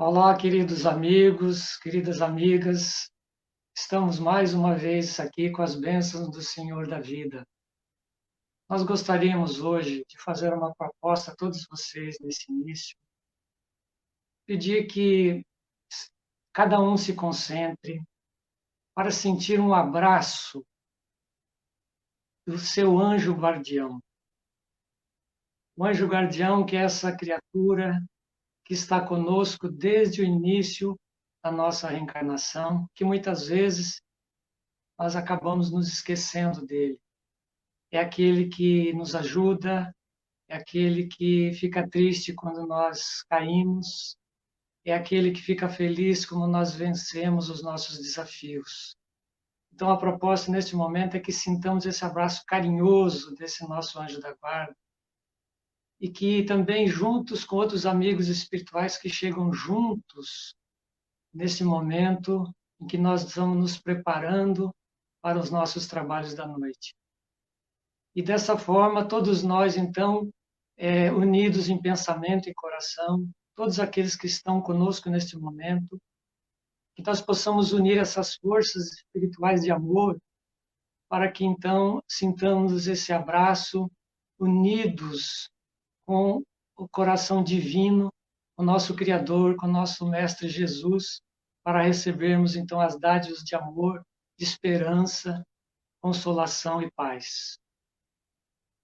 Olá, queridos amigos, queridas amigas. Estamos mais uma vez aqui com as bênçãos do Senhor da vida. Nós gostaríamos hoje de fazer uma proposta a todos vocês nesse início. Pedir que cada um se concentre para sentir um abraço do seu anjo guardião. O anjo guardião, que é essa criatura que está conosco desde o início da nossa reencarnação, que muitas vezes nós acabamos nos esquecendo dele. É aquele que nos ajuda, é aquele que fica triste quando nós caímos, é aquele que fica feliz quando nós vencemos os nossos desafios. Então, a proposta neste momento é que sintamos esse abraço carinhoso desse nosso anjo da guarda e que também, juntos com outros amigos espirituais que chegam juntos nesse momento em que nós estamos nos preparando para os nossos trabalhos da noite. E dessa forma, todos nós, então, unidos em pensamento e coração, todos aqueles que estão conosco neste momento, que nós possamos unir essas forças espirituais de amor para que, então, sintamos esse abraço unidos com o coração divino, o nosso Criador, com o nosso Mestre Jesus, para recebermos, então, as dádivas de amor, de esperança, consolação e paz.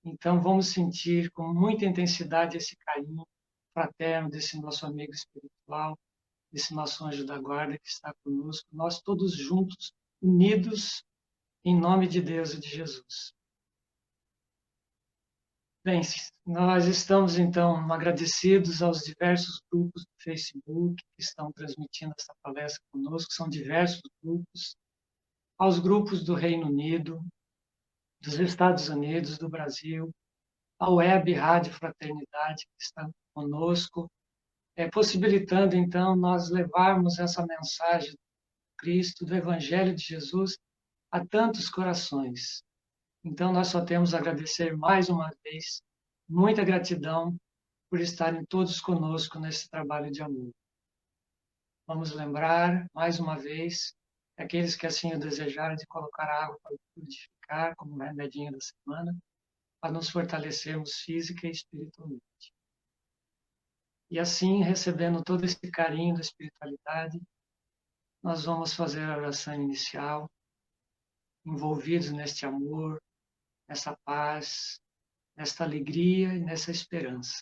Então, vamos sentir com muita intensidade esse carinho fraterno desse nosso amigo espiritual, desse nosso anjo da guarda que está conosco, nós todos juntos, unidos em nome de Deus e de Jesus. Bem, nós estamos, então, agradecidos aos diversos grupos do Facebook que estão transmitindo essa palestra conosco, são diversos grupos, aos grupos do Reino Unido, dos Estados Unidos, do Brasil, a Web Rádio Fraternidade, que está conosco, possibilitando, então, nós levarmos essa mensagem do Cristo, do Evangelho de Jesus, a tantos corações. Então, nós só temos a agradecer mais uma vez, muita gratidão por estarem todos conosco nesse trabalho de amor. Vamos lembrar, mais uma vez, aqueles que assim o desejarem, de colocar água para purificar, como remedinho da semana, para nos fortalecermos física e espiritualmente. E assim, recebendo todo esse carinho da espiritualidade, nós vamos fazer a oração inicial, envolvidos neste amor, nessa paz, nesta alegria e nessa esperança.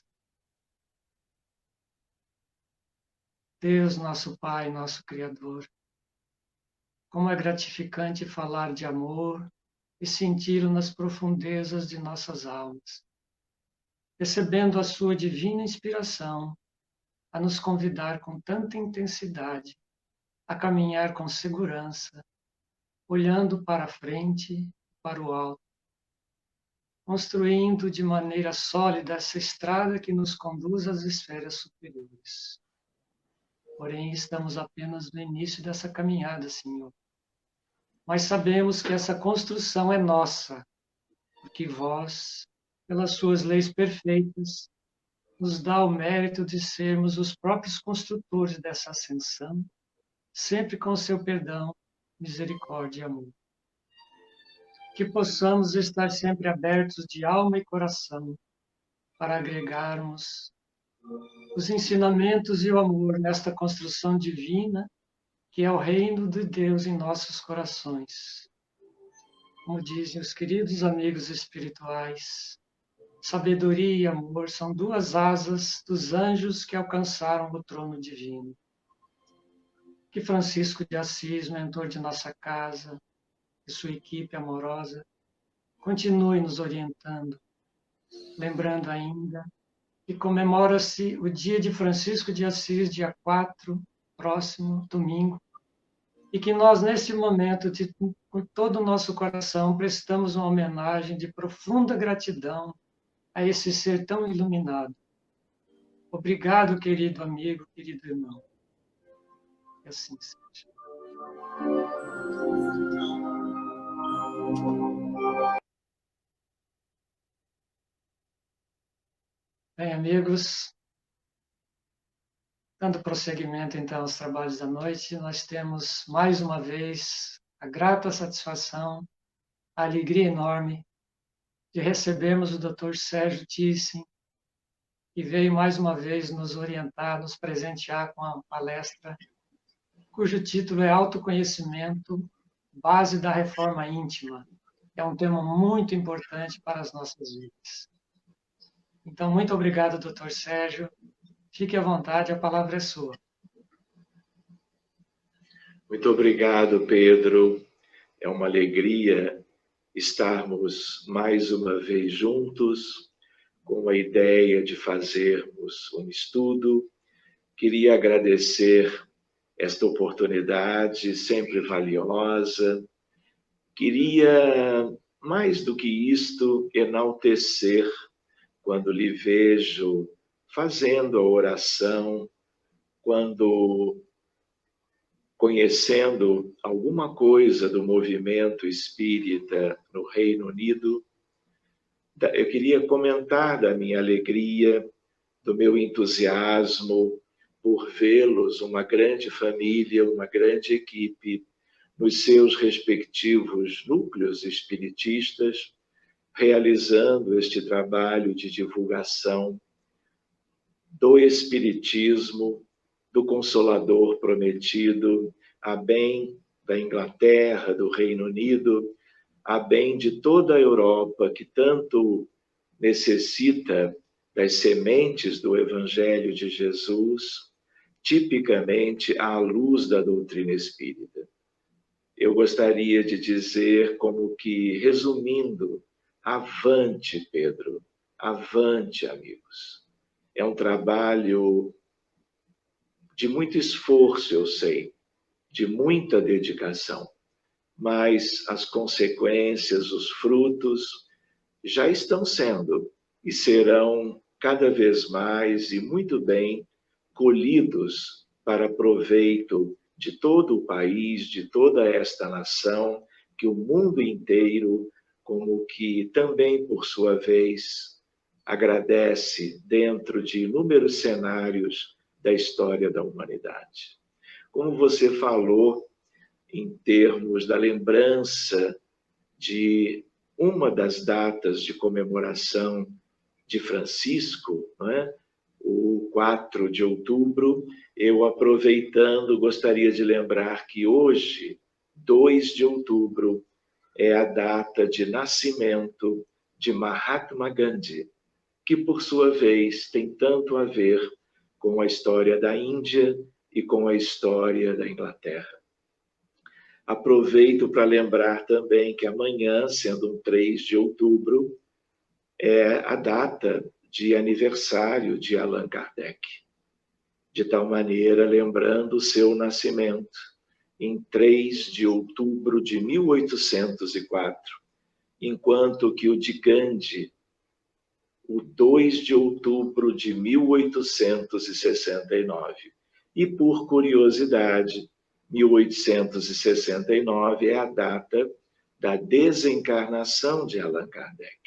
Deus, nosso Pai, nosso Criador, como é gratificante falar de amor e senti-lo nas profundezas de nossas almas, recebendo a sua divina inspiração a nos convidar com tanta intensidade a caminhar com segurança, olhando para a frente e para o alto, construindo de maneira sólida essa estrada que nos conduz às esferas superiores. Porém, estamos apenas no início dessa caminhada, Senhor. Mas sabemos que essa construção é nossa, porque vós, pelas suas leis perfeitas, nos dá o mérito de sermos os próprios construtores dessa ascensão, sempre com seu perdão, misericórdia e amor. Que possamos estar sempre abertos de alma e coração para agregarmos os ensinamentos e o amor nesta construção divina que é o reino de Deus em nossos corações. Como dizem os queridos amigos espirituais, sabedoria e amor são duas asas dos anjos que alcançaram o trono divino. Que Francisco de Assis, mentor de nossa casa, e sua equipe amorosa, continue nos orientando, lembrando ainda que comemora-se o dia de Francisco de Assis, dia 4, próximo domingo, e que nós, nesse momento, com todo o nosso coração, prestamos uma homenagem de profunda gratidão a esse ser tão iluminado. Obrigado, querido amigo, querido irmão. Que assim seja. Bem, amigos, Dando prosseguimento, então, aos trabalhos da noite, nós temos, mais uma vez, a grata satisfação, a alegria enorme de recebermos o Dr. Sérgio Thyssen, que veio mais uma vez nos orientar, nos presentear com a palestra, cujo título é Autoconhecimento, Base da Reforma Íntima. É um tema muito importante para as nossas vidas. Então, muito obrigado, Dr. Sérgio. Fique à vontade, a palavra é sua. Muito obrigado, Pedro. É uma alegria estarmos mais uma vez juntos com a ideia de fazermos um estudo. Queria agradecer esta oportunidade sempre valiosa. Queria, mais do que isto, enaltecer quando lhe vejo fazendo a oração, quando conhecendo alguma coisa do movimento espírita no Reino Unido, eu queria comentar da minha alegria, do meu entusiasmo por vê-los, uma grande família, uma grande equipe, nos seus respectivos núcleos espiritistas, realizando este trabalho de divulgação do Espiritismo, do Consolador prometido, a bem da Inglaterra, do Reino Unido, a bem de toda a Europa, que tanto necessita das sementes do Evangelho de Jesus, tipicamente à luz da doutrina espírita. Eu gostaria de dizer, como que, resumindo, avante, Pedro, avante, amigos. É um trabalho de muito esforço, eu sei, de muita dedicação, mas as consequências, os frutos, já estão sendo e serão cada vez mais e muito bem colhidos para proveito de todo o país, de toda esta nação, que o mundo inteiro, como que também, por sua vez, agradece dentro de inúmeros cenários da história da humanidade. Como você falou, em termos da lembrança de uma das datas de comemoração de Francisco, não é? O 4 de outubro, eu, aproveitando, gostaria de lembrar que hoje, 2 de outubro, é a data de nascimento de Mahatma Gandhi, que, por sua vez, tem tanto a ver com a história da Índia e com a história da Inglaterra. Aproveito para lembrar também que amanhã, sendo um 3 de outubro, é a data de aniversário de Allan Kardec. De tal maneira, lembrando o seu nascimento, em 3 de outubro de 1804, enquanto que o de Gandhi, o 2 de outubro de 1869. E, por curiosidade, 1869 é a data da desencarnação de Allan Kardec.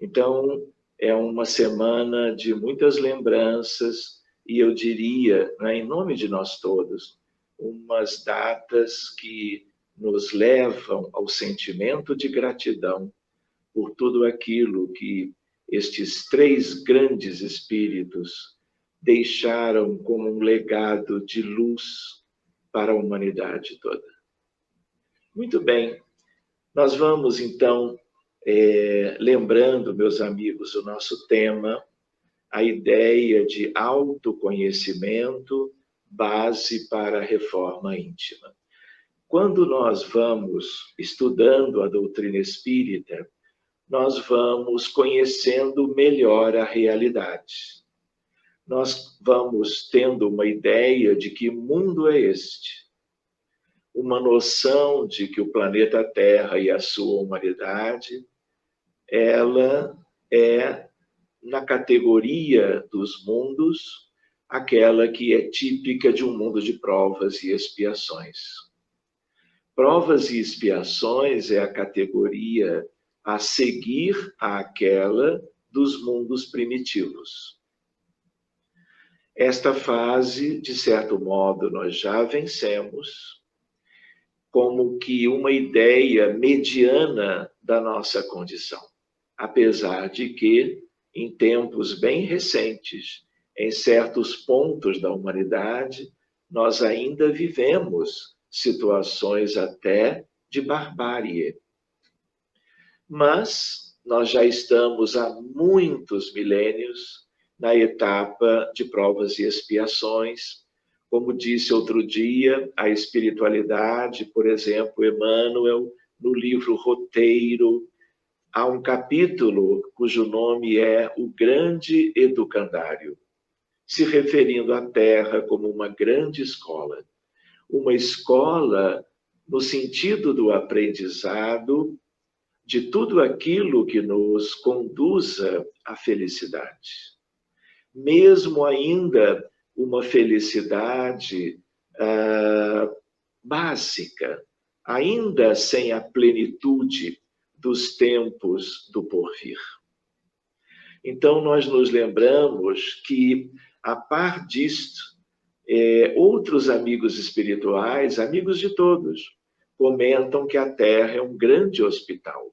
Então, é uma semana de muitas lembranças e, eu diria, né, em nome de nós todos, umas datas que nos levam ao sentimento de gratidão por tudo aquilo que estes 3 grandes espíritos deixaram como um legado de luz para a humanidade toda. Muito bem, nós vamos então, lembrando, meus amigos, o nosso tema, a ideia de autoconhecimento, base para a reforma íntima. Quando nós vamos estudando a doutrina espírita, nós vamos conhecendo melhor a realidade. Nós vamos tendo uma ideia de que mundo é este. Uma noção de que o planeta Terra e a sua humanidade, ela é, na categoria dos mundos, aquela que é típica de um mundo de provas e expiações. Provas e expiações é a categoria a seguir àquela dos mundos primitivos. esta fase, de certo modo, nós já vencemos, como que uma ideia mediana da nossa condição. Apesar de que, em tempos bem recentes, em certos pontos da humanidade, nós ainda vivemos situações até de barbárie. Mas nós já estamos há muitos milênios na etapa de provas e expiações. Como disse outro dia, a espiritualidade, por exemplo, Emmanuel, no livro Roteiro, há um capítulo cujo nome é O Grande Educandário, se referindo à Terra como uma grande escola. Uma escola no sentido do aprendizado de tudo aquilo que nos conduza à felicidade. Mesmo ainda uma felicidade básica, ainda sem a plenitude dos tempos do porvir. Então, nós nos lembramos que, a par disto, outros amigos espirituais, amigos de todos, comentam que a Terra é um grande hospital.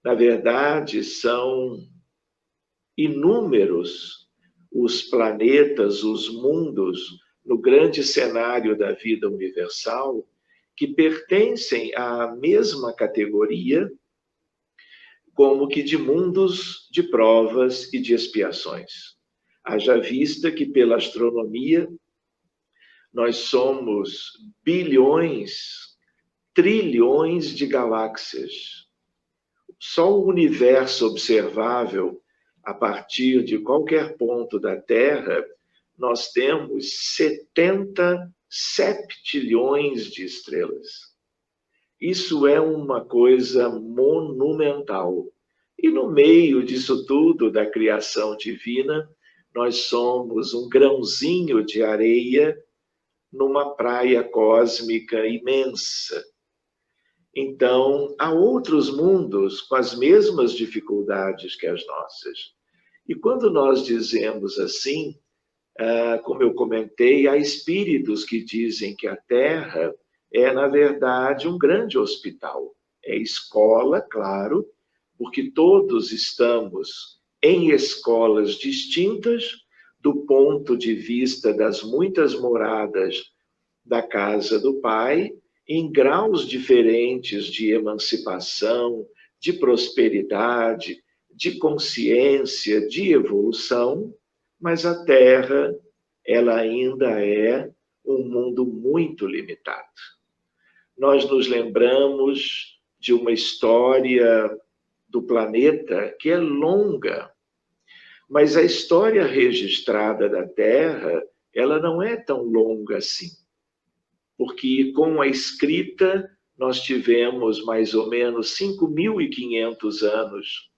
Na verdade, são inúmeros os planetas, os mundos, no grande cenário da vida universal, que pertencem à mesma categoria, como que de mundos de provas e de expiações. Haja vista que, pela astronomia, nós somos bilhões, trilhões de galáxias. Só o universo observável, a partir de qualquer ponto da Terra, nós temos 70 septilhões de estrelas. Isso é uma coisa monumental. E no meio disso tudo, da criação divina, nós somos um grãozinho de areia numa praia cósmica imensa. Então, há outros mundos com as mesmas dificuldades que as nossas. E quando nós dizemos assim, como eu comentei, há espíritos que dizem que a Terra é, na verdade, um grande hospital. É escola, claro, porque todos estamos em escolas distintas do ponto de vista das muitas moradas da casa do Pai, em graus diferentes de emancipação, de prosperidade, de consciência, de evolução, mas a Terra, ela ainda é um mundo muito limitado. Nós nos lembramos de uma história do planeta que é longa, mas a história registrada da Terra, ela não é tão longa assim. Porque com a escrita nós tivemos mais ou menos 5.500 anos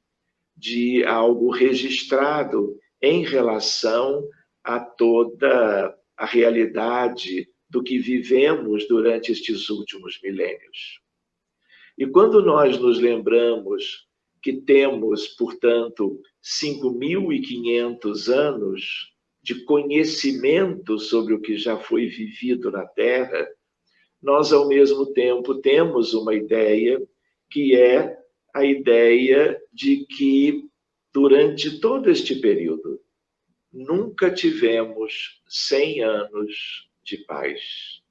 de algo registrado em relação a toda a realidade do que vivemos durante estes últimos milênios. E quando nós nos lembramos que temos, portanto, 5.500 anos de conhecimento sobre o que já foi vivido na Terra, nós, ao mesmo tempo, temos uma ideia que é a ideia de que, durante todo este período, nunca tivemos 100 anos de paz.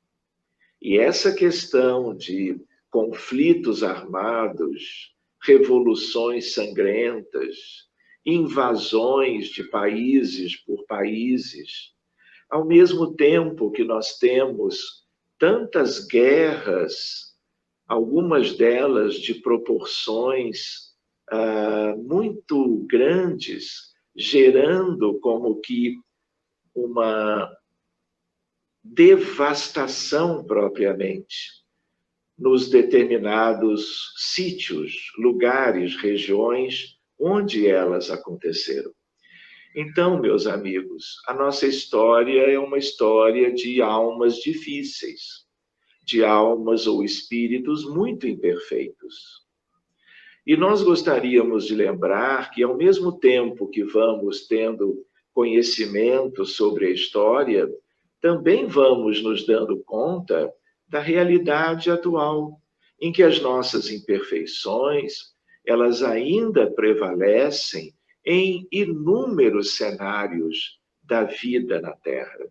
E essa questão de conflitos armados, revoluções sangrentas, invasões de países por países, ao mesmo tempo que nós temos tantas guerras, algumas delas de proporções muito grandes, gerando como que uma devastação propriamente nos determinados sítios, lugares, regiões onde elas aconteceram. Então, meus amigos, a nossa história é uma história de almas difíceis, de almas ou espíritos muito imperfeitos. E nós gostaríamos de lembrar que, ao mesmo tempo que vamos tendo conhecimento sobre a história, também vamos nos dando conta da realidade atual, em que as nossas imperfeições, elas ainda prevalecem em inúmeros cenários da vida na Terra,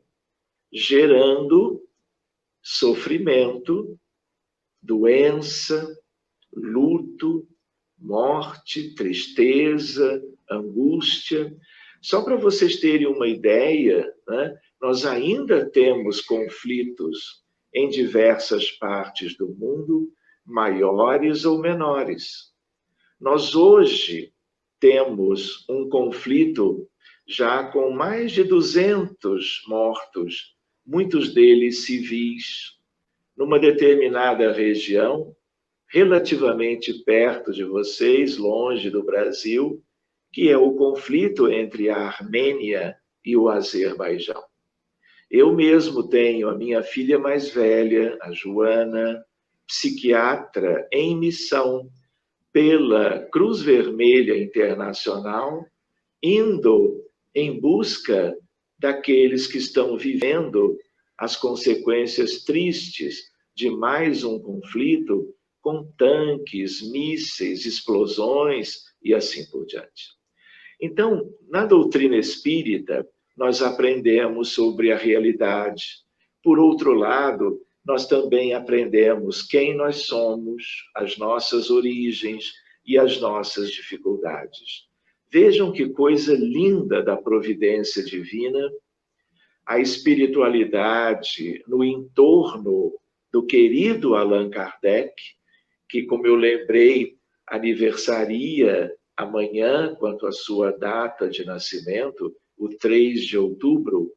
gerando sofrimento, doença, luto, morte, tristeza, angústia. Só para vocês terem uma ideia, né, nós ainda temos conflitos em diversas partes do mundo, maiores ou menores. Nós hoje temos um conflito já com mais de 200 mortos, muitos deles civis, numa determinada região, relativamente perto de vocês, longe do Brasil, que é o conflito entre a Armênia e o Azerbaijão. Eu mesmo tenho a minha filha mais velha, a Joana, psiquiatra em missão pela Cruz Vermelha Internacional, indo em busca daqueles que estão vivendo as consequências tristes de mais um conflito com tanques, mísseis, explosões e assim por diante. Então, na doutrina espírita, nós aprendemos sobre a realidade. Por outro lado, nós também aprendemos quem nós somos, as nossas origens e as nossas dificuldades. Vejam que coisa linda da providência divina, a espiritualidade no entorno do querido Allan Kardec, que, como eu lembrei, aniversaria amanhã, quanto à sua data de nascimento, o 3 de outubro,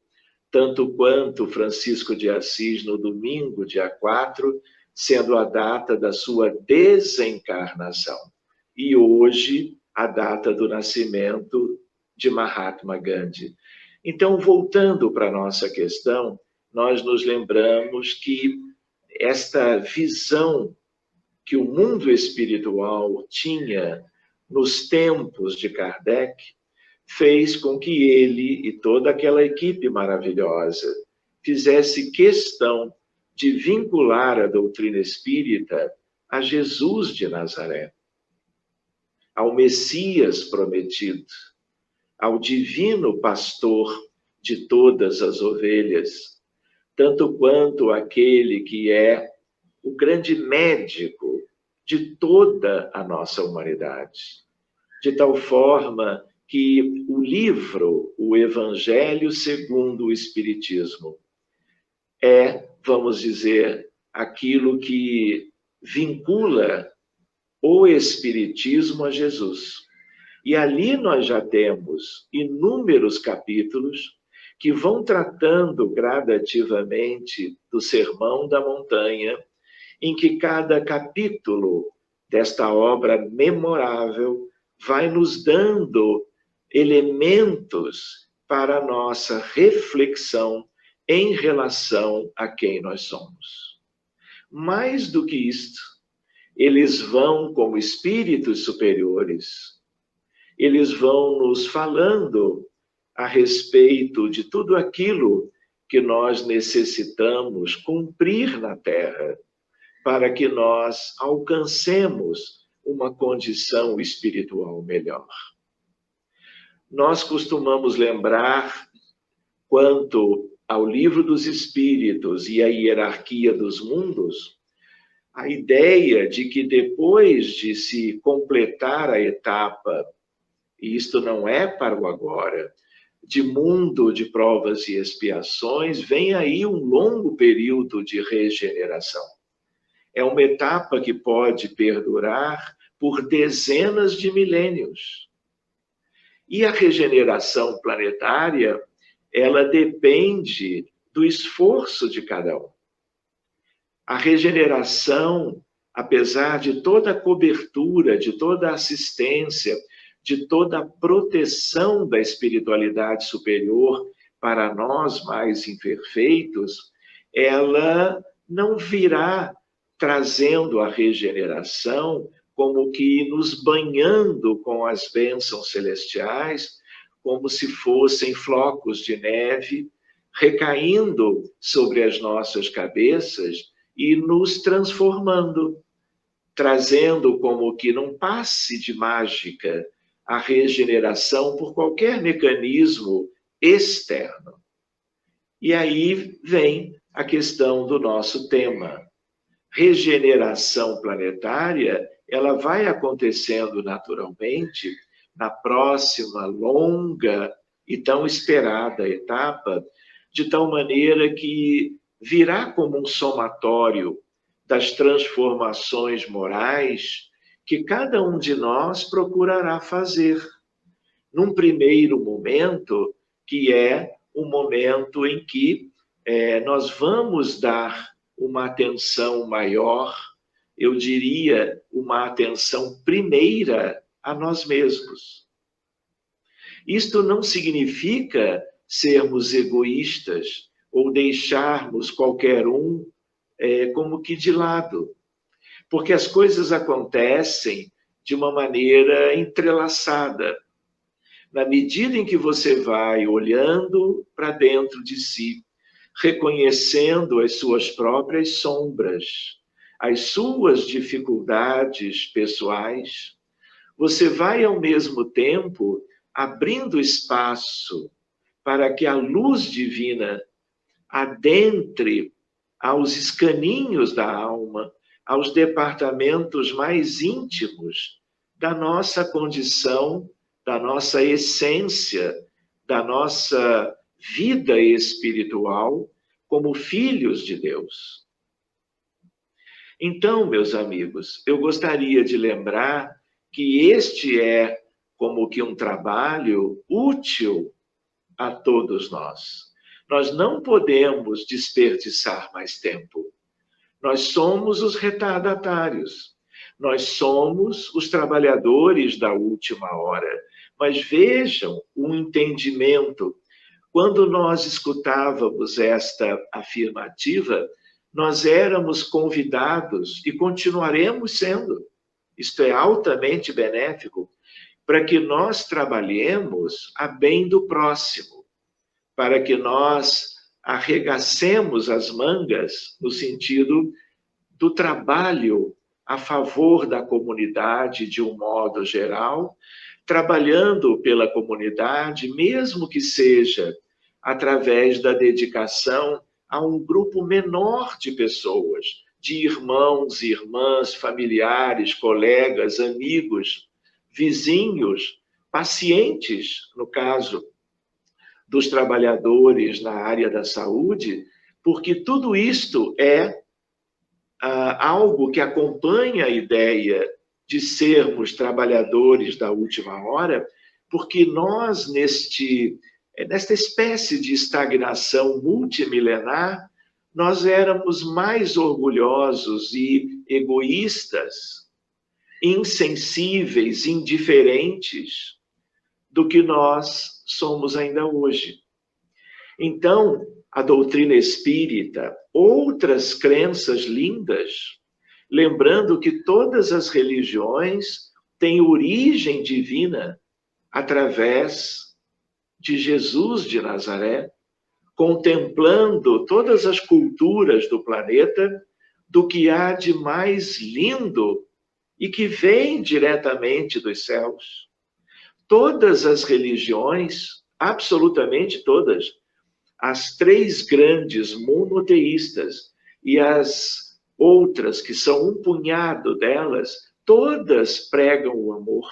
tanto quanto Francisco de Assis no domingo, dia 4, sendo a data da sua desencarnação. E hoje, a data do nascimento de Mahatma Gandhi. Então, voltando para a nossa questão, nós nos lembramos que esta visão que o mundo espiritual tinha nos tempos de Kardec fez com que ele e toda aquela equipe maravilhosa fizesse questão de vincular a doutrina espírita a Jesus de Nazaré, ao Messias prometido, ao divino pastor de todas as ovelhas, tanto quanto aquele que é o grande médico de toda a nossa humanidade. De tal forma que o livro, o Evangelho segundo o Espiritismo, é, vamos dizer, aquilo que vincula o Espiritismo a Jesus. E ali nós já temos inúmeros capítulos que vão tratando gradativamente do Sermão da Montanha, em que cada capítulo desta obra memorável vai nos dando elementos para a nossa reflexão em relação a quem nós somos. Mais do que isto, eles vão, como espíritos superiores, eles vão nos falando a respeito de tudo aquilo que nós necessitamos cumprir na Terra, para que nós alcancemos uma condição espiritual melhor. Nós costumamos lembrar, quanto ao Livro dos Espíritos e a hierarquia dos mundos, a ideia de que depois de se completar a etapa, e isto não é para o agora, de mundo de provas e expiações, vem aí um longo período de regeneração. É uma etapa que pode perdurar por dezenas de milênios. E a regeneração planetária, ela depende do esforço de cada um. A regeneração, apesar de toda a cobertura, de toda a assistência, de toda a proteção da espiritualidade superior para nós mais imperfeitos, ela não virá trazendo a regeneração como que nos banhando com as bênçãos celestiais, como se fossem flocos de neve, recaindo sobre as nossas cabeças e nos transformando, trazendo como que num passe de mágica a regeneração por qualquer mecanismo externo. E aí vem a questão do nosso tema. Regeneração planetária, ela vai acontecendo naturalmente na próxima longa e tão esperada etapa, de tal maneira que virá como um somatório das transformações morais que cada um de nós procurará fazer. Num primeiro momento, que é o momento em que nós vamos dar uma atenção maior, eu diria, uma atenção primeira a nós mesmos. Isto não significa sermos egoístas ou deixarmos qualquer um como que de lado, porque as coisas acontecem de uma maneira entrelaçada. Na medida em que você vai olhando para dentro de si, reconhecendo as suas próprias sombras, as suas dificuldades pessoais, você vai ao mesmo tempo abrindo espaço para que a luz divina adentre aos escaninhos da alma, aos departamentos mais íntimos da nossa condição, da nossa essência, da nossa vida espiritual como filhos de Deus. Então, meus amigos, eu gostaria de lembrar que este é como que um trabalho útil a todos nós. Nós não podemos desperdiçar mais tempo. Nós somos os retardatários. Nós somos os trabalhadores da última hora. Mas vejam o entendimento. Quando nós escutávamos esta afirmativa, nós éramos convidados e continuaremos sendo. Isto é altamente benéfico para que nós trabalhemos a bem do próximo, para que nós arregacemos as mangas no sentido do trabalho a favor da comunidade de um modo geral, trabalhando pela comunidade, mesmo que seja através da dedicação a um grupo menor de pessoas, de irmãos, irmãs, familiares, colegas, amigos, vizinhos, pacientes, no caso dos trabalhadores na área da saúde, porque tudo isto é algo que acompanha a ideia de sermos trabalhadores da última hora, porque nós, nesta espécie de estagnação multimilenar, nós éramos mais orgulhosos e egoístas, insensíveis, indiferentes do que nós somos ainda hoje. Então, a doutrina espírita, outras crenças lindas, lembrando que todas as religiões têm origem divina através de Jesus de Nazaré, contemplando todas as culturas do planeta, do que há de mais lindo e que vem diretamente dos céus. Todas as religiões, absolutamente todas, as três grandes monoteístas e as outras, que são um punhado delas, todas pregam o amor.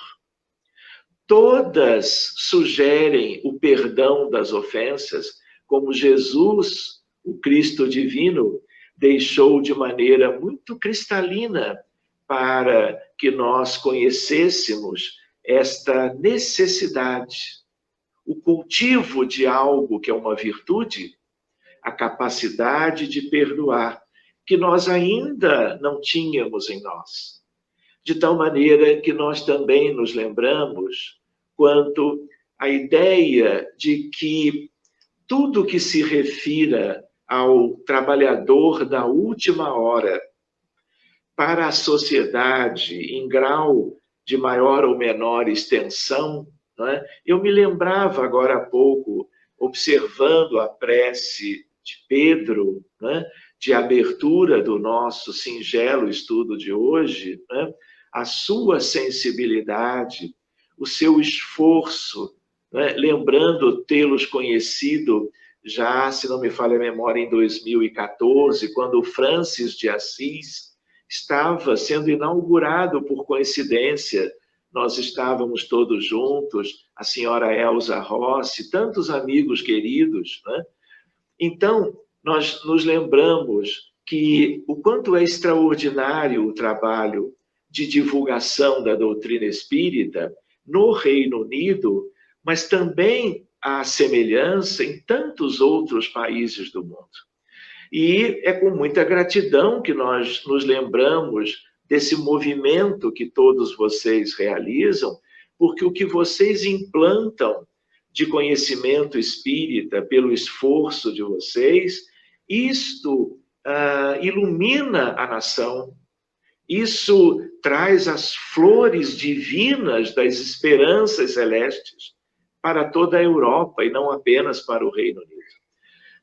Todas sugerem o perdão das ofensas, como Jesus, o Cristo divino, deixou de maneira muito cristalina para que nós conhecêssemos esta necessidade. O cultivo de algo que é uma virtude, a capacidade de perdoar, que nós ainda não tínhamos em nós. De tal maneira que nós também nos lembramos quanto à ideia de que tudo que se refira ao trabalhador da última hora para a sociedade em grau de maior ou menor extensão, não é? Eu me lembrava agora há pouco, observando a prece de Pedro, né, de abertura do nosso singelo estudo de hoje, né, a sua sensibilidade, o seu esforço, né, lembrando tê-los conhecido já, se não me falha a memória, em 2014, quando Francis de Assis estava sendo inaugurado por coincidência. Nós estávamos todos juntos, a senhora Elza Rossi, tantos amigos queridos, né? Então, nós nos lembramos que o quanto é extraordinário o trabalho de divulgação da doutrina espírita no Reino Unido, mas também a semelhança em tantos outros países do mundo. E é com muita gratidão que nós nos lembramos desse movimento que todos vocês realizam, porque o que vocês implantam de conhecimento espírita pelo esforço de vocês, isto ilumina a nação, isso traz as flores divinas das esperanças celestes para toda a Europa e não apenas para o Reino Unido.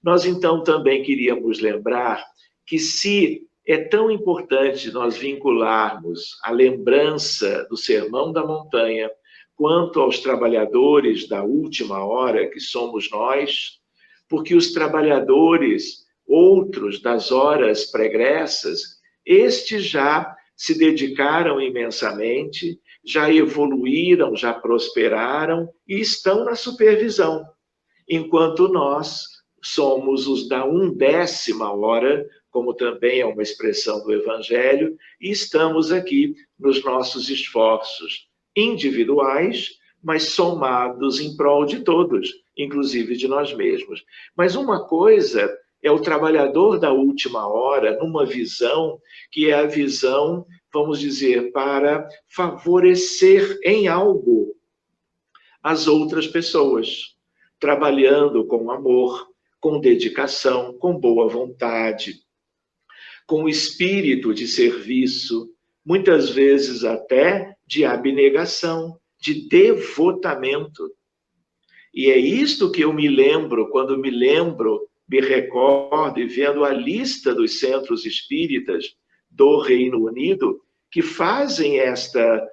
Nós, então, também queríamos lembrar que se é tão importante nós vincularmos a lembrança do Sermão da Montanha quanto aos trabalhadores da última hora, que somos nós, porque os trabalhadores, outros das horas pregressas, estes já se dedicaram imensamente, já evoluíram, já prosperaram e estão na supervisão, enquanto nós somos os da 1/10 hora, como também é uma expressão do Evangelho, e estamos aqui nos nossos esforços individuais, mas somados em prol de todos, inclusive de nós mesmos. Mas uma coisa é o trabalhador da última hora, numa visão que é a visão, vamos dizer, para favorecer em algo as outras pessoas, trabalhando com amor, com dedicação, com boa vontade, com espírito de serviço, muitas vezes até de abnegação, de devotamento. E é isto que eu me lembro, quando me recordo e vendo a lista dos centros espíritas do Reino Unido, que fazem esta,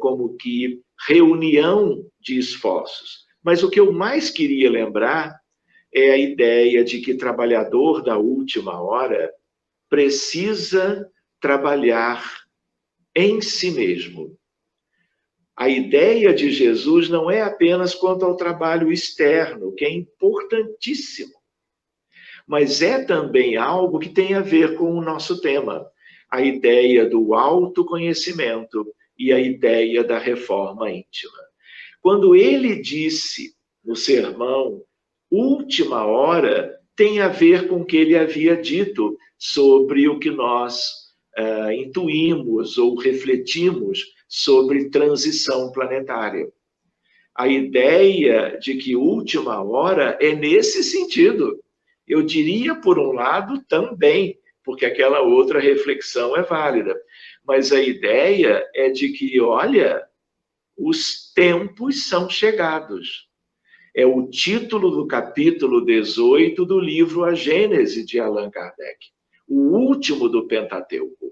como que, reunião de esforços. Mas o que eu mais queria lembrar é a ideia de que trabalhador da última hora precisa trabalhar em si mesmo. A ideia de Jesus não é apenas quanto ao trabalho externo, que é importantíssimo, mas é também algo que tem a ver com o nosso tema, a ideia do autoconhecimento e a ideia da reforma íntima. Quando ele disse no sermão última hora, tem a ver com o que ele havia dito sobre o que nós intuímos ou refletimos sobre transição planetária. A ideia de que última hora é nesse sentido. Eu diria, por um lado, também, porque aquela outra reflexão é válida. Mas a ideia é de que, olha, os tempos são chegados. É o título do capítulo 18 do livro A Gênese, de Allan Kardec, o último do Pentateuco.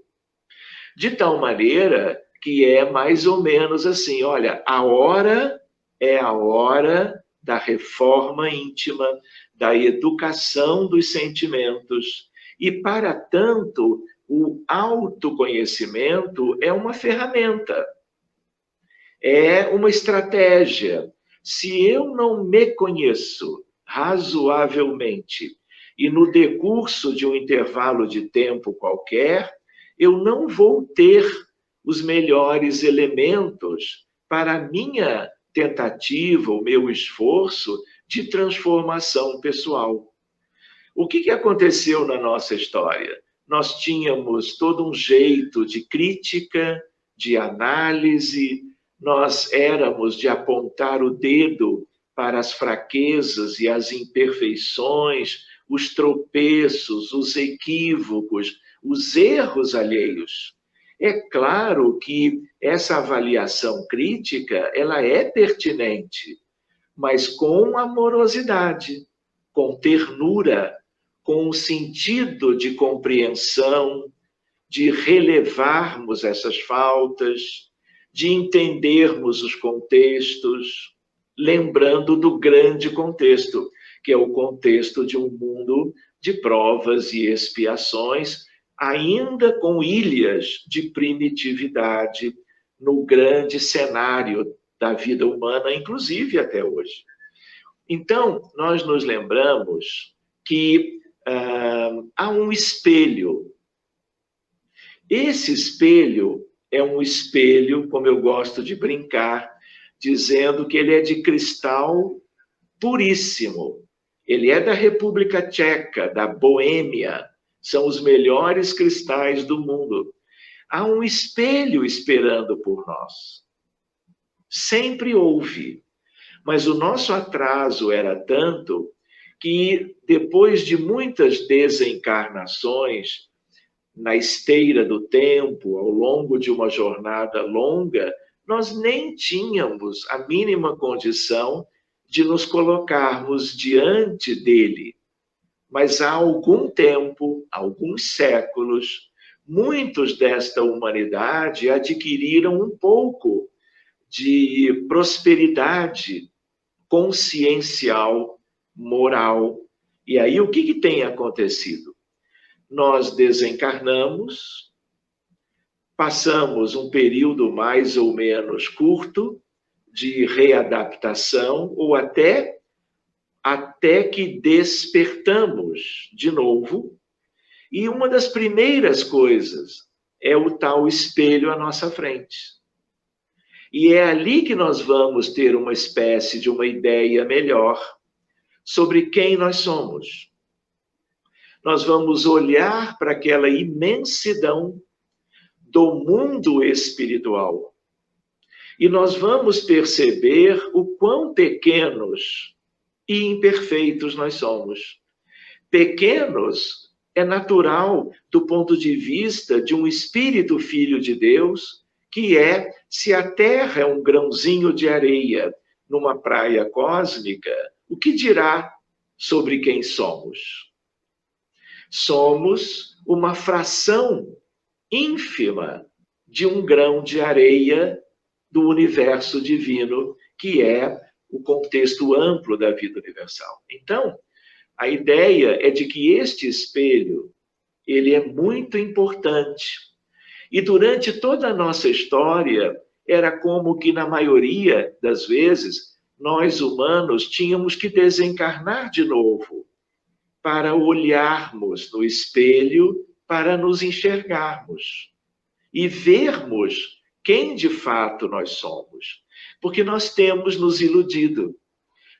De tal maneira que é mais ou menos assim, olha, a hora é a hora da reforma íntima, da educação dos sentimentos. E, para tanto, o autoconhecimento é uma ferramenta, é uma estratégia. Se eu não me conheço razoavelmente e no decurso de um intervalo de tempo qualquer, eu não vou ter os melhores elementos para a minha tentativa, o meu esforço de transformação pessoal. O que aconteceu na nossa história? Nós tínhamos todo um jeito de crítica, de análise, nós éramos de apontar o dedo para as fraquezas e as imperfeições, os tropeços, os equívocos, os erros alheios. É claro que essa avaliação crítica, ela é pertinente, mas com amorosidade, com ternura, com um sentido de compreensão, de relevarmos essas faltas, de entendermos os contextos, lembrando do grande contexto, que é o contexto de um mundo de provas e expiações, ainda com ilhas de primitividade no grande cenário da vida humana, inclusive até hoje. Então, nós nos lembramos que há um espelho. Esse espelho é um espelho, como eu gosto de brincar, dizendo que ele é de cristal puríssimo. Ele é da República Tcheca, da Boêmia. São os melhores cristais do mundo. Há um espelho esperando por nós. Sempre houve. Mas o nosso atraso era tanto que, depois de muitas desencarnações, na esteira do tempo, ao longo de uma jornada longa, nós nem tínhamos a mínima condição de nos colocarmos diante dele. Mas há algum tempo, alguns séculos, muitos desta humanidade adquiriram um pouco de prosperidade consciencial, moral. E aí o que tem acontecido? Nós desencarnamos, passamos um período mais ou menos curto de readaptação, ou até que despertamos de novo. E uma das primeiras coisas é o tal espelho à nossa frente. E é ali que nós vamos ter uma espécie de uma ideia melhor sobre quem nós somos. Nós vamos olhar para aquela imensidão do mundo espiritual. E nós vamos perceber o quão pequenos e imperfeitos nós somos. Pequenos é natural do ponto de vista de um espírito filho de Deus, que é, se a Terra é um grãozinho de areia numa praia cósmica, o que dirá sobre quem somos? Somos uma fração ínfima de um grão de areia do universo divino, que é o contexto amplo da vida universal. Então, a ideia é de que este espelho, ele é muito importante. E durante toda a nossa história, era como que, na maioria das vezes, nós humanos tínhamos que desencarnar de novo para olharmos no espelho, para nos enxergarmos e vermos quem de fato nós somos. Porque nós temos nos iludido.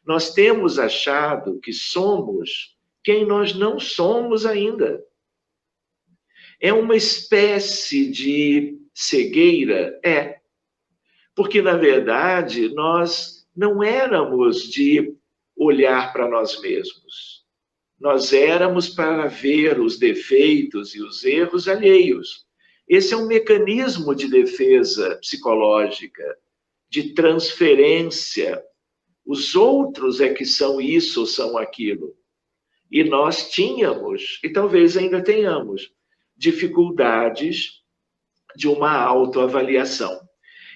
Nós temos achado que somos quem nós não somos ainda. É uma espécie de cegueira? É. Porque, na verdade, nós não éramos de olhar para nós mesmos. Nós éramos para ver os defeitos e os erros alheios. Esse é um mecanismo de defesa psicológica, de transferência. Os outros é que são isso ou são aquilo. E nós tínhamos, e talvez ainda tenhamos, dificuldades de uma autoavaliação.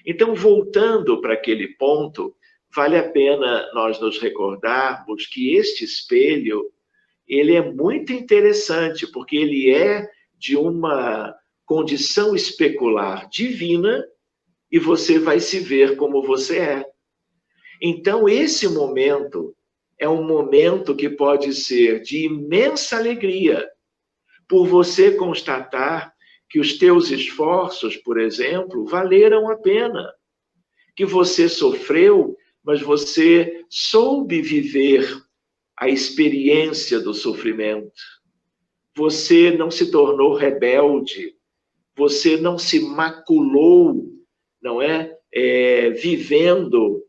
Então, voltando para aquele ponto, vale a pena nós nos recordarmos que este espelho, ele é muito interessante, porque ele é de uma condição especular divina e você vai se ver como você é. Então, esse momento é um momento que pode ser de imensa alegria, por você constatar que os teus esforços, por exemplo, valeram a pena. Que você sofreu, mas você soube viver a experiência do sofrimento. Você não se tornou rebelde, você não se maculou, não é? Vivendo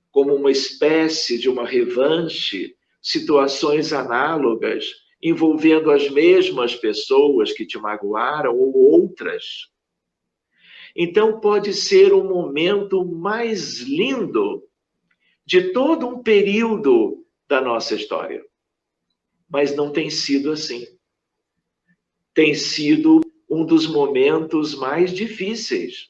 como uma espécie de uma revanche, situações análogas, envolvendo as mesmas pessoas que te magoaram ou outras. Então pode ser o momento mais lindo de todo um período da nossa história. Mas não tem sido assim. Tem sido um dos momentos mais difíceis,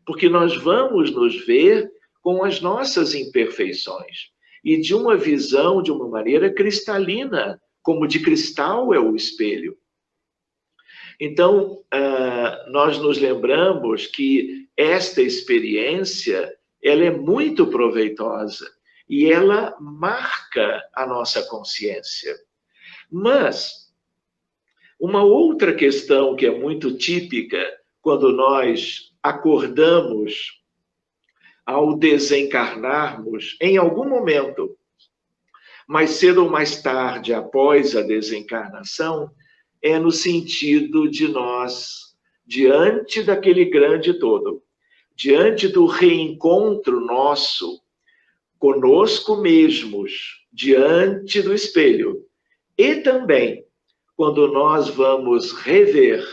porque nós vamos nos ver com as nossas imperfeições e de uma visão de uma maneira cristalina, como de cristal é o espelho. Então, nós nos lembramos que esta experiência, ela é muito proveitosa e ela marca a nossa consciência. Mas uma outra questão que é muito típica quando nós acordamos ao desencarnarmos em algum momento, mais cedo ou mais tarde após a desencarnação, é no sentido de nós, diante daquele grande todo, diante do reencontro nosso conosco mesmos, diante do espelho, e também quando nós vamos rever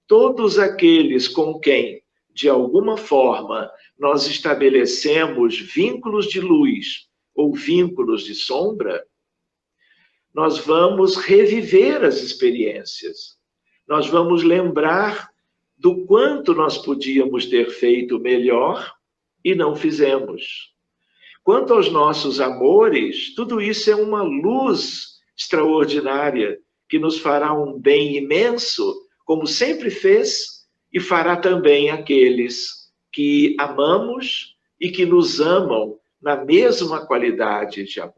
todos aqueles com quem, de alguma forma, nós estabelecemos vínculos de luz ou vínculos de sombra, nós vamos reviver as experiências. Nós vamos lembrar do quanto nós podíamos ter feito melhor e não fizemos. Quanto aos nossos amores, tudo isso é uma luz extraordinária que nos fará um bem imenso, como sempre fez, e fará também aqueles que amamos e que nos amam na mesma qualidade de amor.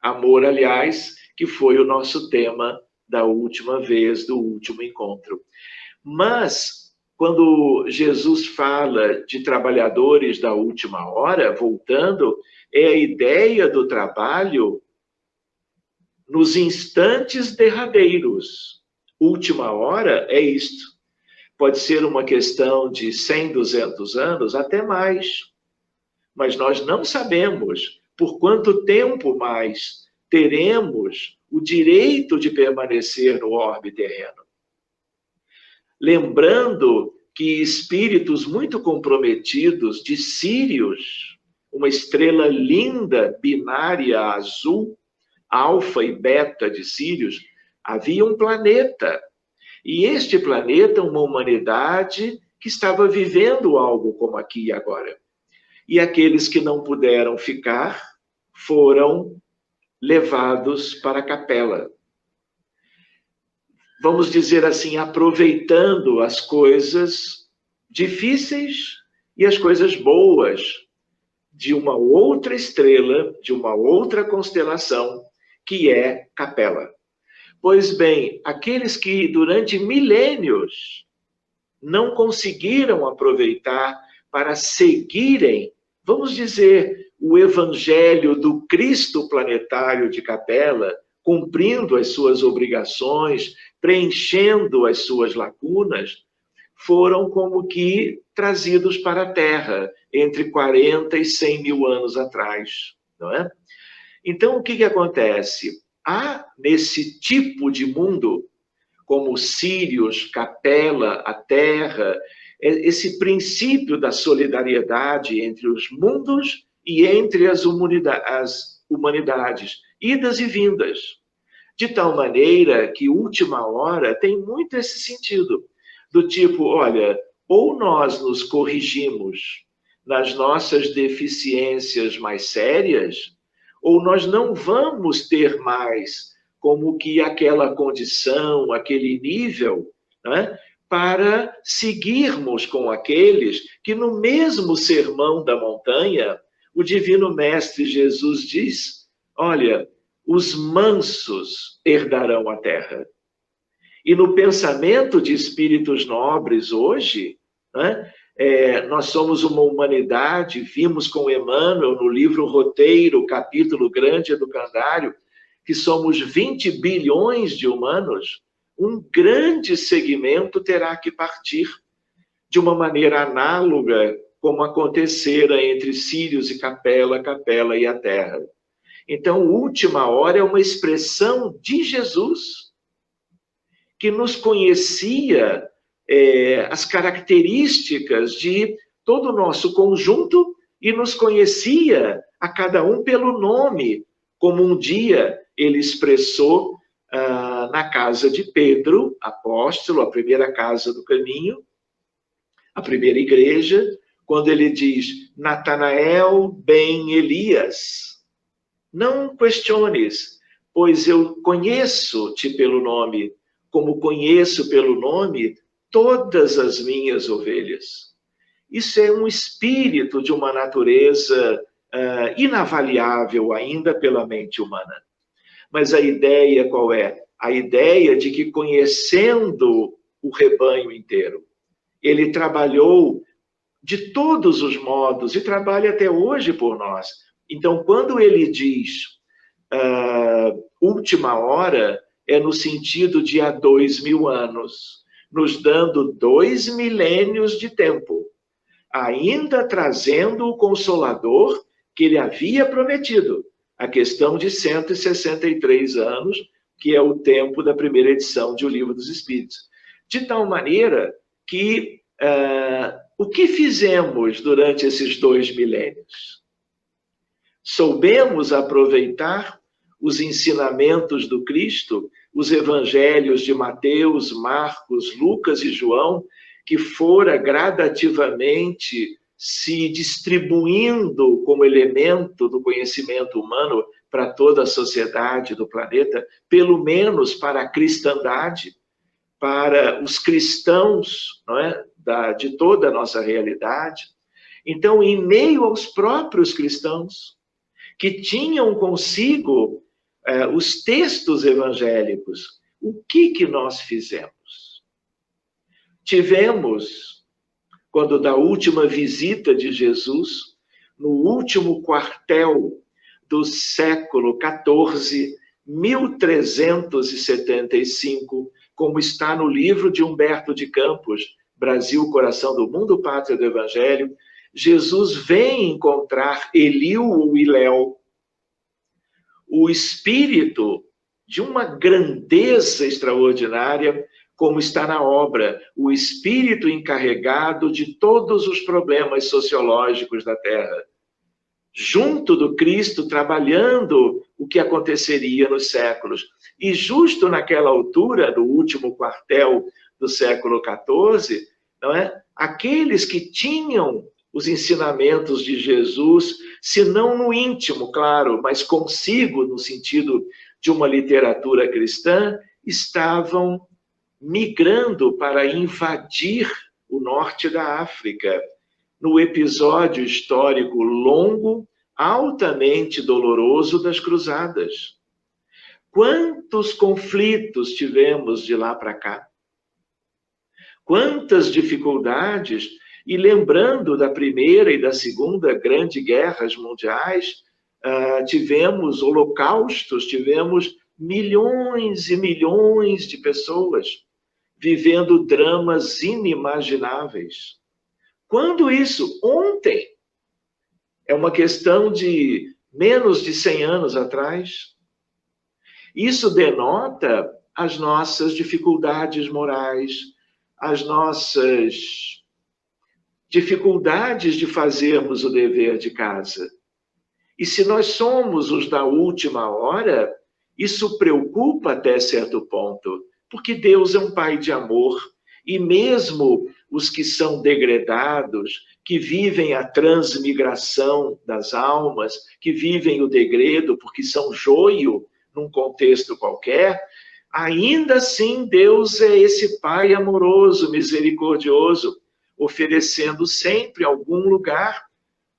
Amor, aliás, que foi o nosso tema da última vez, do último encontro. Mas, quando Jesus fala de trabalhadores da última hora, voltando, é a ideia do trabalho nos instantes derradeiros. Última hora é isto. Pode ser uma questão de 100, 200 anos, até mais. Mas nós não sabemos por quanto tempo mais teremos o direito de permanecer no orbe terreno. Lembrando que espíritos muito comprometidos de Sírios, uma estrela linda, binária, azul, alfa e beta de Sírios, havia um planeta. E este planeta, uma humanidade que estava vivendo algo como aqui e agora. E aqueles que não puderam ficar foram levados para a capela. Vamos dizer assim, aproveitando as coisas difíceis e as coisas boas de uma outra estrela, de uma outra constelação, que é Capela. Pois bem, aqueles que durante milênios não conseguiram aproveitar para seguirem, vamos dizer, o evangelho do Cristo planetário de Capela, cumprindo as suas obrigações, preenchendo as suas lacunas, foram como que trazidos para a Terra, entre 40 e 100 mil anos atrás, não é? Então, o que acontece? Há nesse tipo de mundo, como Sírios, Capela, a Terra, esse princípio da solidariedade entre os mundos e entre as humanidades, idas e vindas. De tal maneira que última hora tem muito esse sentido, do tipo, olha, ou nós nos corrigimos nas nossas deficiências mais sérias, ou nós não vamos ter mais como que aquela condição, aquele nível, né, para seguirmos com aqueles que no mesmo sermão da montanha, o Divino Mestre Jesus diz, olha, os mansos herdarão a terra. E no pensamento de espíritos nobres hoje, né, nós somos uma humanidade, vimos com Emmanuel no livro Roteiro, capítulo grande do Candário, que somos 20 bilhões de humanos, um grande segmento terá que partir de uma maneira análoga como acontecera entre Sírios e Capela, Capela e a Terra. Então, última hora é uma expressão de Jesus, que nos conhecia as características de todo o nosso conjunto e nos conhecia a cada um pelo nome, como um dia ele expressou na casa de Pedro, apóstolo, a primeira casa do caminho, a primeira igreja, quando ele diz: Natanael ben Elias, não questiones, pois eu conheço-te pelo nome, como conheço pelo nome todas as minhas ovelhas. Isso é um espírito de uma natureza inavaliável ainda pela mente humana. Mas a ideia qual é? A ideia de que, conhecendo o rebanho inteiro, ele trabalhou de todos os modos e trabalha até hoje por nós. Então, quando ele diz última hora, é no sentido de há 2000 anos, nos dando 2 milênios de tempo, ainda trazendo o Consolador que ele havia prometido, a questão de 163 anos, que é o tempo da primeira edição de O Livro dos Espíritos. De tal maneira que o que fizemos durante esses 2 milênios? Soubemos aproveitar os ensinamentos do Cristo, os evangelhos de Mateus, Marcos, Lucas e João, que fora gradativamente se distribuindo como elemento do conhecimento humano para toda a sociedade do planeta, pelo menos para a cristandade, para os cristãos, não é? De toda a nossa realidade. Então, em meio aos próprios cristãos, que tinham consigo os textos evangélicos, o que nós fizemos? Tivemos, quando da última visita de Jesus, no último quartel do século XIV, 1375, como está no livro de Humberto de Campos, Brasil, Coração do Mundo, Pátria do Evangelho, Jesus vem encontrar Eliú ou Iléu, o espírito de uma grandeza extraordinária, como está na obra, o espírito encarregado de todos os problemas sociológicos da Terra, junto do Cristo, trabalhando o que aconteceria nos séculos. E justo naquela altura, do último quartel do século XIV, não é? Aqueles que tinham os ensinamentos de Jesus, se não no íntimo, claro, mas consigo, no sentido de uma literatura cristã, estavam migrando para invadir o norte da África, no episódio histórico longo, altamente doloroso das Cruzadas. Quantos conflitos tivemos de lá para cá? Quantas dificuldades, e lembrando da Primeira e da Segunda Grande Guerras Mundiais, tivemos holocaustos, tivemos milhões e milhões de pessoas vivendo dramas inimagináveis. Quando isso? Ontem. É uma questão de menos de 100 anos atrás. Isso denota as nossas dificuldades morais, as nossas dificuldades de fazermos o dever de casa. E se nós somos os da última hora, isso preocupa até certo ponto, porque Deus é um Pai de amor, e mesmo os que são degredados, que vivem a transmigração das almas, que vivem o degredo porque são joio num contexto qualquer, ainda assim Deus é esse Pai amoroso, misericordioso, oferecendo sempre algum lugar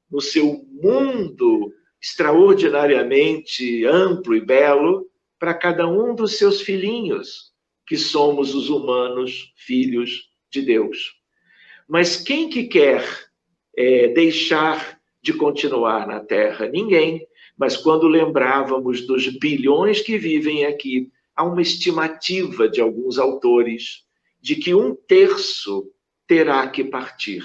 no seu mundo extraordinariamente amplo e belo para cada um dos seus filhinhos, que somos os humanos filhos de Deus. Mas quem que quer deixar de continuar na Terra? Ninguém. Mas quando lembrávamos dos bilhões que vivem aqui, há uma estimativa de alguns autores de que 1/3 terá que partir.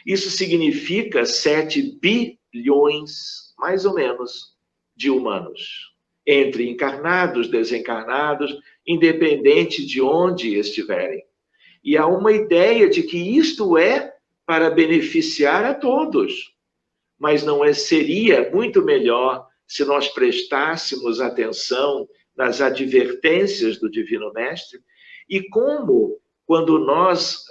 Isso significa 7 bilhões, mais ou menos, de humanos, entre encarnados, desencarnados, independente de onde estiverem. E há uma ideia de que isto é para beneficiar a todos. Mas não seria muito melhor se nós prestássemos atenção nas advertências do Divino Mestre e como, quando nós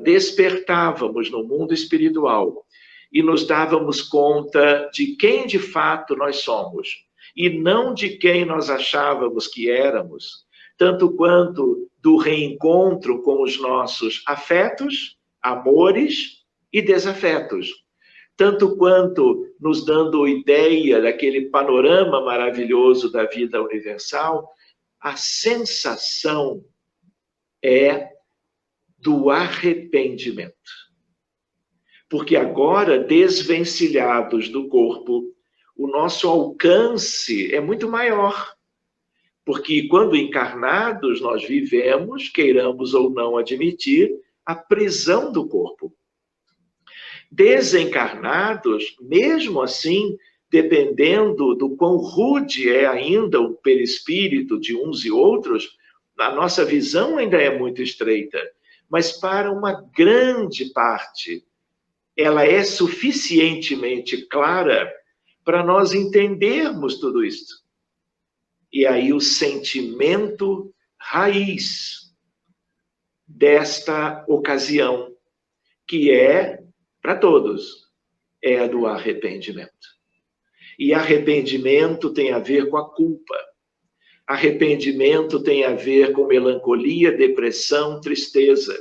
despertávamos no mundo espiritual e nos dávamos conta de quem de fato nós somos e não de quem nós achávamos que éramos, tanto quanto do reencontro com os nossos afetos, amores e desafetos, tanto quanto nos dando ideia daquele panorama maravilhoso da vida universal, a sensação é do arrependimento. Porque agora, desvencilhados do corpo, o nosso alcance é muito maior. Porque quando encarnados, nós vivemos, queiramos ou não admitir, a prisão do corpo. Desencarnados, mesmo assim, dependendo do quão rude é ainda o perispírito de uns e outros, a nossa visão ainda é muito estreita. Mas para uma grande parte, ela é suficientemente clara para nós entendermos tudo isso. E aí o sentimento raiz desta ocasião, que é para todos, é a do arrependimento. E arrependimento tem a ver com a culpa. Arrependimento tem a ver com melancolia, depressão, tristeza,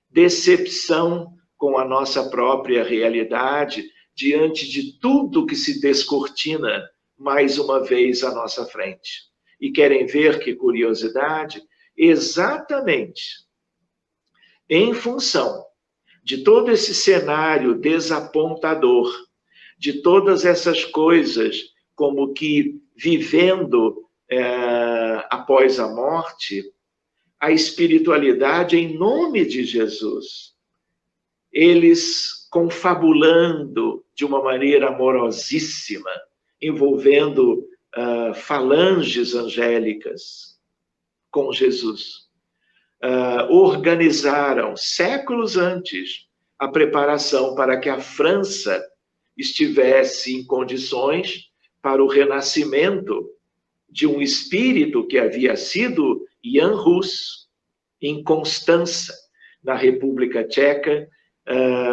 decepção com a nossa própria realidade diante de tudo que se descortina mais uma vez à nossa frente. E querem ver que curiosidade? Exatamente em função de todo esse cenário desapontador, de todas essas coisas como que vivendo após a morte, a espiritualidade em nome de Jesus, eles confabulando de uma maneira amorosíssima, envolvendo falanges angélicas com Jesus, organizaram séculos antes a preparação para que a França estivesse em condições para o renascimento de um espírito que havia sido Jan Hus, em Constança, na República Tcheca,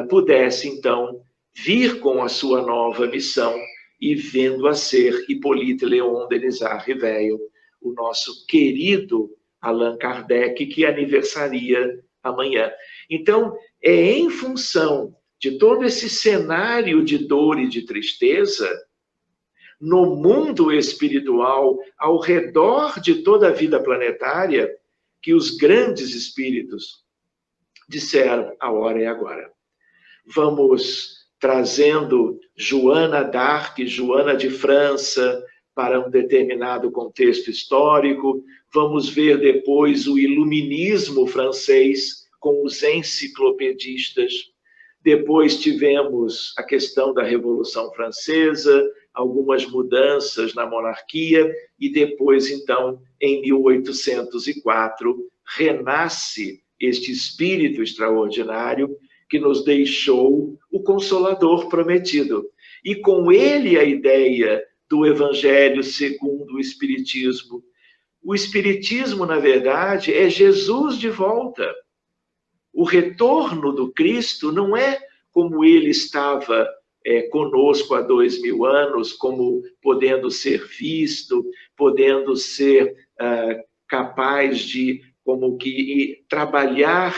pudesse então vir com a sua nova missão e vendo a ser Hippolyte Léon Denis Riveil, o nosso querido Allan Kardec, que aniversaria amanhã. Então, é em função de todo esse cenário de dor e de tristeza, no mundo espiritual, ao redor de toda a vida planetária, que os grandes espíritos disseram, a hora é agora. Vamos trazendo Joana d'Arc, Joana de França, para um determinado contexto histórico. Vamos ver depois o iluminismo francês com os enciclopedistas. Depois tivemos a questão da Revolução Francesa, algumas mudanças na monarquia, e depois, então, em 1804, renasce este espírito extraordinário que nos deixou o Consolador prometido. E com ele a ideia do Evangelho segundo o Espiritismo. O Espiritismo, na verdade, é Jesus de volta. O retorno do Cristo não é como ele estava conosco há 2000 anos, como podendo ser visto, podendo ser capaz de como que trabalhar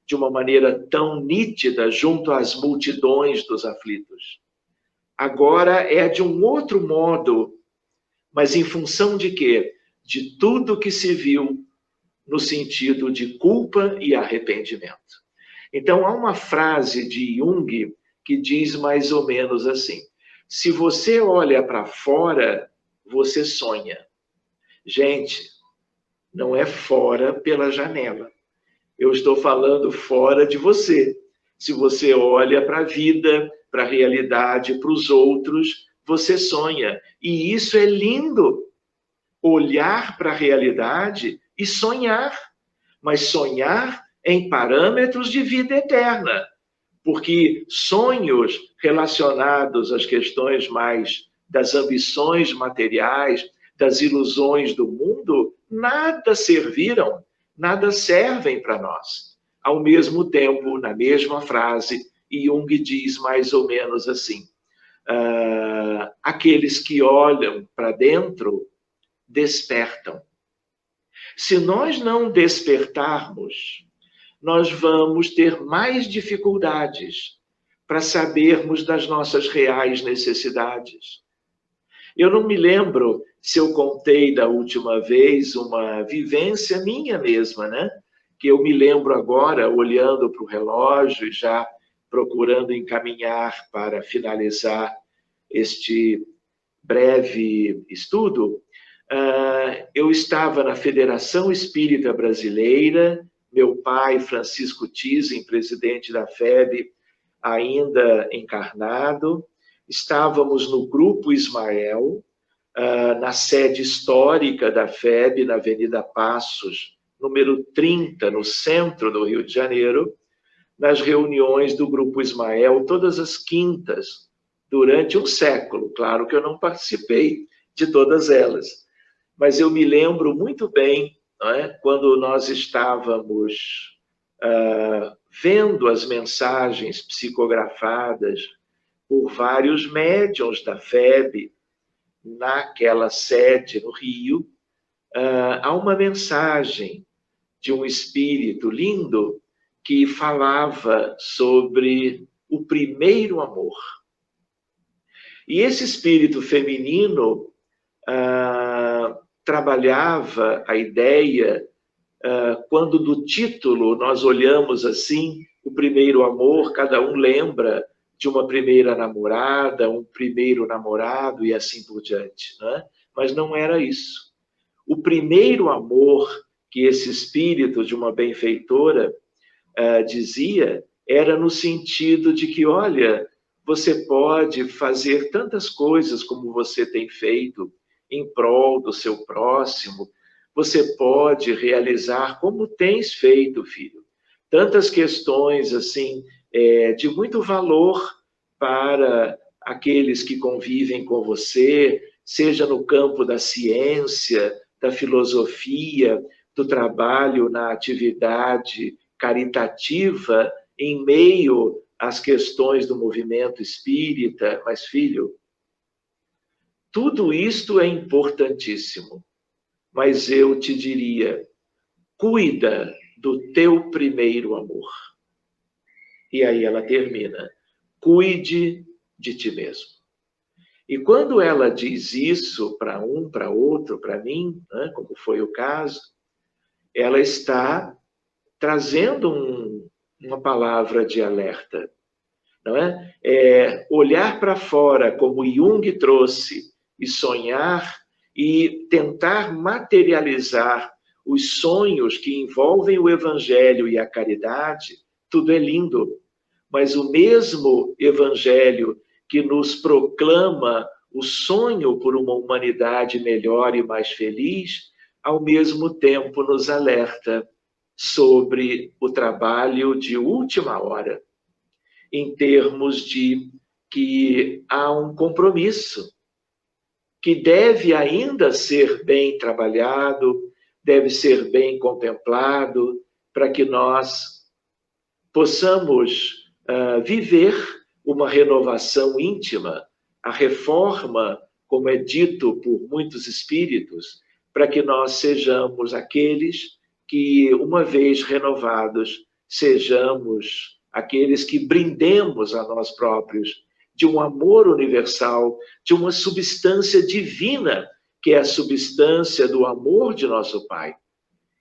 de uma maneira tão nítida junto às multidões dos aflitos. Agora é de um outro modo, mas em função de quê? De tudo que se viu no sentido de culpa e arrependimento. Então, há uma frase de Jung que diz mais ou menos assim: se você olha para fora, você sonha. Gente, não é fora pela janela. Eu estou falando fora de você. Se você olha para a vida, para a realidade, para os outros, você sonha. E isso é lindo. Olhar para a realidade e sonhar. Mas sonhar em parâmetros de vida eterna, porque sonhos relacionados às questões mais das ambições materiais, das ilusões do mundo, nada serviram, nada servem para nós. Ao mesmo tempo, na mesma frase, Jung diz mais ou menos assim: aqueles que olham para dentro despertam. Se nós não despertarmos, nós vamos ter mais dificuldades para sabermos das nossas reais necessidades. Eu não me lembro se eu contei da última vez uma vivência minha mesma, né? Que eu me lembro agora, olhando para o relógio e já procurando encaminhar para finalizar este breve estudo. Eu estava na Federação Espírita Brasileira, meu pai, Francisco Thyssen, presidente da FEB, ainda encarnado. Estávamos no Grupo Ismael, na sede histórica da FEB, na Avenida Passos, número 30, no centro do Rio de Janeiro, nas reuniões do Grupo Ismael, todas as quintas, durante um século. Claro que eu não participei de todas elas, mas eu me lembro muito bem, não é? Quando nós estávamos vendo as mensagens psicografadas por vários médiuns da FEB, naquela sede no Rio, há uma mensagem de um espírito lindo que falava sobre o primeiro amor. E esse espírito feminino trabalhava a ideia, quando do título nós olhamos assim, o primeiro amor, cada um lembra de uma primeira namorada, um primeiro namorado e assim por diante, né? Mas não era isso. O primeiro amor que esse espírito de uma benfeitora dizia era no sentido de que, olha, você pode fazer tantas coisas como você tem feito em prol do seu próximo, você pode realizar como tens feito, filho. Tantas questões assim de muito valor para aqueles que convivem com você, seja no campo da ciência, da filosofia, do trabalho na atividade caritativa, em meio às questões do movimento espírita. Mas, filho, tudo isto é importantíssimo, mas eu te diria, cuida do teu primeiro amor. E aí ela termina, cuide de ti mesmo. E quando ela diz isso para um, para outro, para mim, né, como foi o caso, ela está trazendo uma palavra de alerta, não é? Olhar para fora, como Jung trouxe, e sonhar e tentar materializar os sonhos que envolvem o Evangelho e a caridade, tudo é lindo. Mas o mesmo Evangelho que nos proclama o sonho por uma humanidade melhor e mais feliz, ao mesmo tempo nos alerta sobre o trabalho de última hora, em termos de que há um compromisso que deve ainda ser bem trabalhado, deve ser bem contemplado, para que nós possamos viver uma renovação íntima, a reforma, como é dito por muitos espíritos, para que nós sejamos aqueles que, uma vez renovados, sejamos aqueles que brindemos a nós próprios de um amor universal, de uma substância divina, que é a substância do amor de nosso Pai,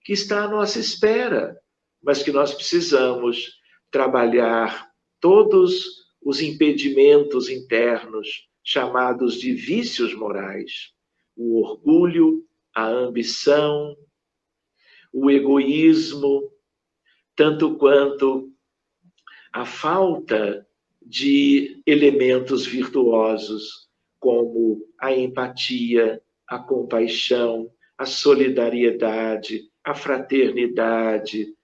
que está à nossa espera, mas que nós precisamos trabalhar todos os impedimentos internos, chamados de vícios morais, o orgulho, a ambição, o egoísmo, tanto quanto a falta de elementos virtuosos, como a empatia, a compaixão, a solidariedade, a fraternidade,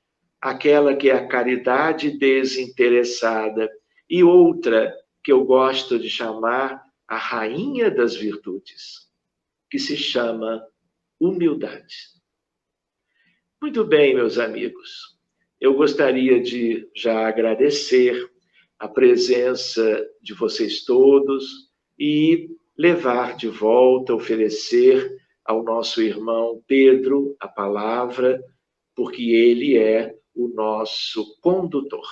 aquela que é a caridade desinteressada, e outra que eu gosto de chamar a rainha das virtudes, que se chama humildade. Muito bem, meus amigos. Eu gostaria de já agradecer a presença de vocês todos e levar de volta, oferecer ao nosso irmão Pedro a palavra, porque ele é o nosso condutor.